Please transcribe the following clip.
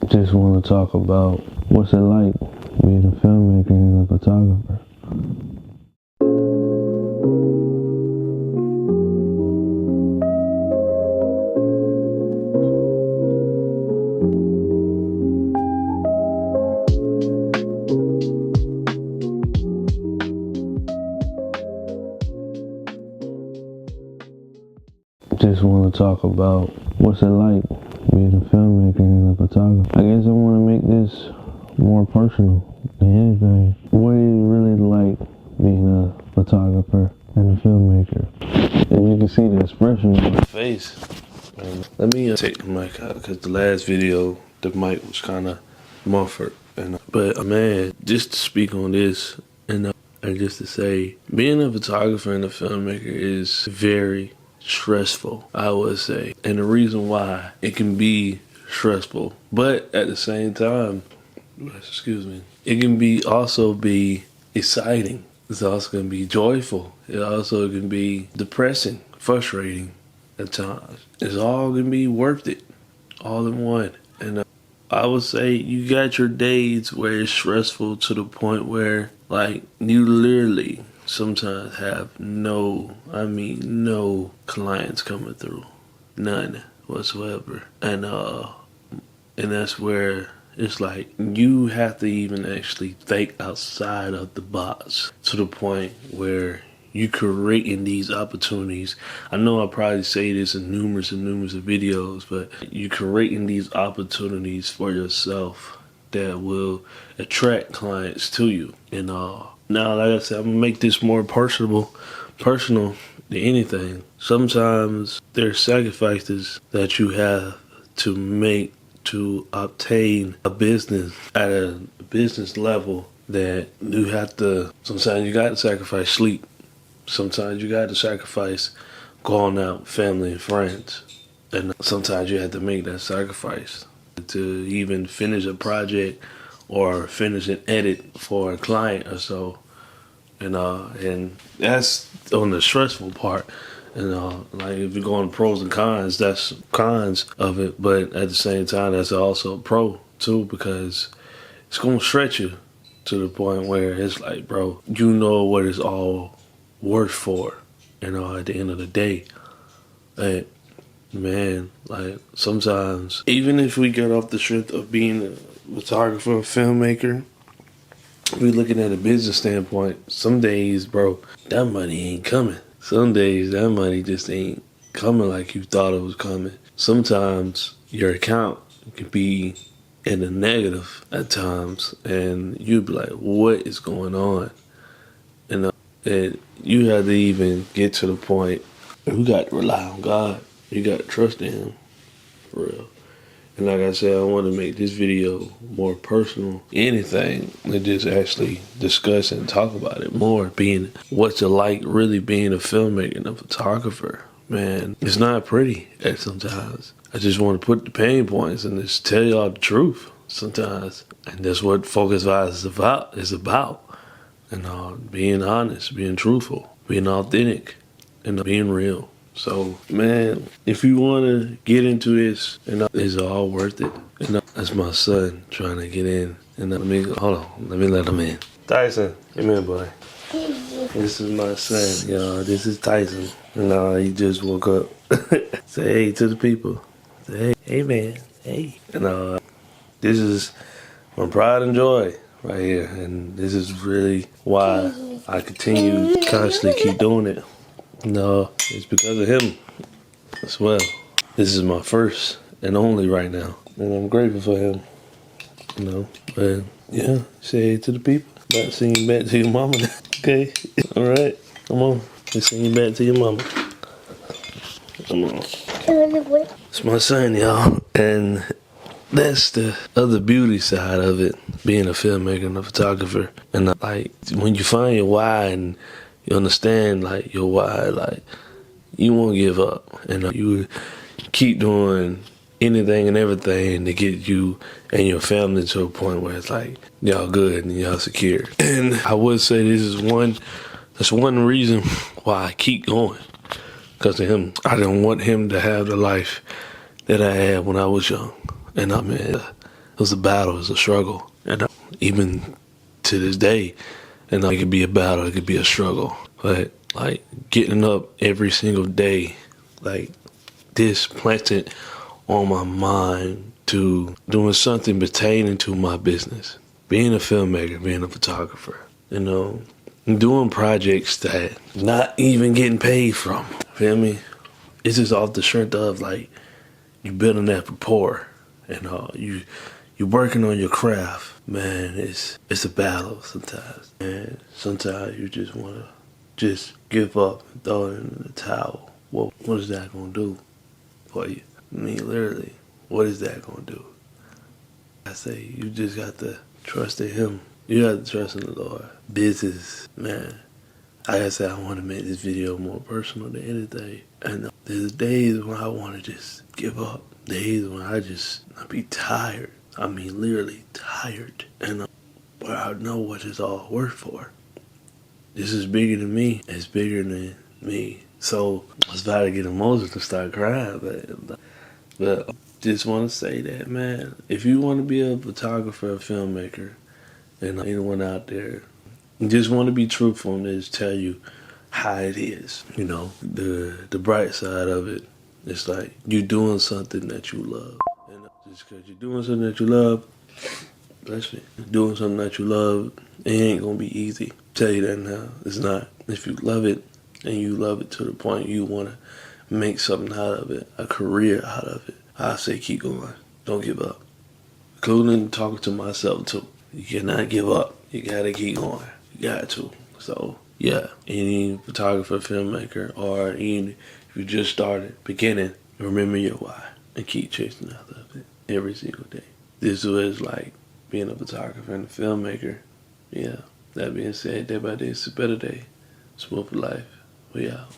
Just want to talk about what's it like being a filmmaker and a photographer. Just want to talk about what's it like being a filmmaker and a photographer. I guess I want to make this more personal than anything. What is it really like being a photographer and a filmmaker? And you can see the expression on my face. Let me take the mic out because the last video, the mic was kind of muffled. But man, just to speak on this and just to say, being a photographer and a filmmaker is very stressful, I would say. And the reason why it can be stressful, but at the same time, it can also be exciting. It's also going to be joyful. It also can be depressing, frustrating at times. It's all going to be worth it, all in one. And I would say you got your days where it's stressful to the point where, like, you literally sometimes have no clients coming through. None whatsoever. And that's where it's like you have to even actually think outside of the box to the point where you creating these opportunities. I know I probably say this in numerous of videos, but you creating these opportunities for yourself that will attract clients to you. And now, like I said, I'm gonna make this more personal than anything. Sometimes there's sacrifices that you have to make to obtain a business at a business level that you have to. Sometimes you got to sacrifice sleep. Sometimes you got to sacrifice going out with family and friends. And sometimes you have to make that sacrifice to even finish a project or finish an edit for a client or so. And that's on the stressful part. And like if you're going pros and cons, that's cons of it. But at the same time, that's also a pro too, because it's going to stretch you to the point where it's like, bro, you know what it's all worth for, at the end of the day. And man, like sometimes, even if we get off the strength of being a photographer, a filmmaker, we looking at a business standpoint, some days, bro, that money ain't coming. Some days that money just ain't coming like you thought it was coming. Sometimes your account can be in the negative at times, and you'd be like, what is going on? And you have to even get to the point where you got to rely on God. You got to trust in Him, for real. And like I said, I want to make this video more personal. Anything and just actually discuss and talk about it more. Being what's it like really being a filmmaker and a photographer. Man, it's not pretty at sometimes. I just want to put the pain points and just tell y'all the truth sometimes. And that's what Focus Vibez is about. And being honest, being truthful, being authentic, and being real. So, man, if you want to get into this, it's all worth it. That's my son trying to get in. And let me let him in. Tyson, come here, boy. This is my son, y'all. This is Tyson. And he just woke up. Say hey to the people. Say hey, man, hey. And this is my pride and joy right here. And this is really why I continue to constantly keep doing it. No, it's because of him as well. This is my first and only right now. And I'm grateful for him. But yeah, say hey to the people. About to send you back to your mama. Okay? Alright, come on. Let's send you back to your mama. Come on. It's my son, y'all. And that's the other beauty side of it, being a filmmaker and a photographer. And like when you find your why and you understand like your why, like you won't give up, and you keep doing anything and everything to get you and your family to a point where it's like y'all good and y'all secure. And I would say that's one reason why I keep going, because of him. I didn't want him to have the life that I had when I was young. And It was a battle, it was a struggle. And even to this day, and it could be a battle, it could be a struggle. But like getting up every single day, like this planted on my mind to doing something pertaining to my business. Being a filmmaker, being a photographer, you know, doing projects that not even getting paid from. Feel me? It's just off the strength of like you building that rapport and you working on your craft. Man, it's a battle sometimes. And sometimes you just wanna just give up and throw it in the towel. Well, what is that gonna do for you? I mean, literally, what is that gonna do? I say you just got to trust in Him. You got to trust in the Lord. Business, man. Like I said, I want to make this video more personal than anything. And there's days when I want to just give up. Days when I be tired. I mean, literally tired. And but I know what it's all worth for. This is bigger than me. It's bigger than me. So I was about to get emotional and start crying, but just want to say that, man, if you want to be a photographer, a filmmaker, and anyone out there, just want to be truthful and just tell you how it is. You know, the bright side of it, it's like you doing something that you love. And just because you're doing something that you love, bless me, doing something that you love, it ain't going to be easy. Tell you that now. It's not. If you love it, and you love it to the point you want to make something out of it, a career out of it, I say keep going. Don't give up. Including talking to myself too. You cannot give up. You gotta keep going. You got to. So yeah, any photographer, filmmaker, or even if you just started, beginning, remember your why and keep chasing after it every single day. This is what it's like being a photographer and a filmmaker. Yeah. That being said, day by day it's a better day. Smooth life. We out.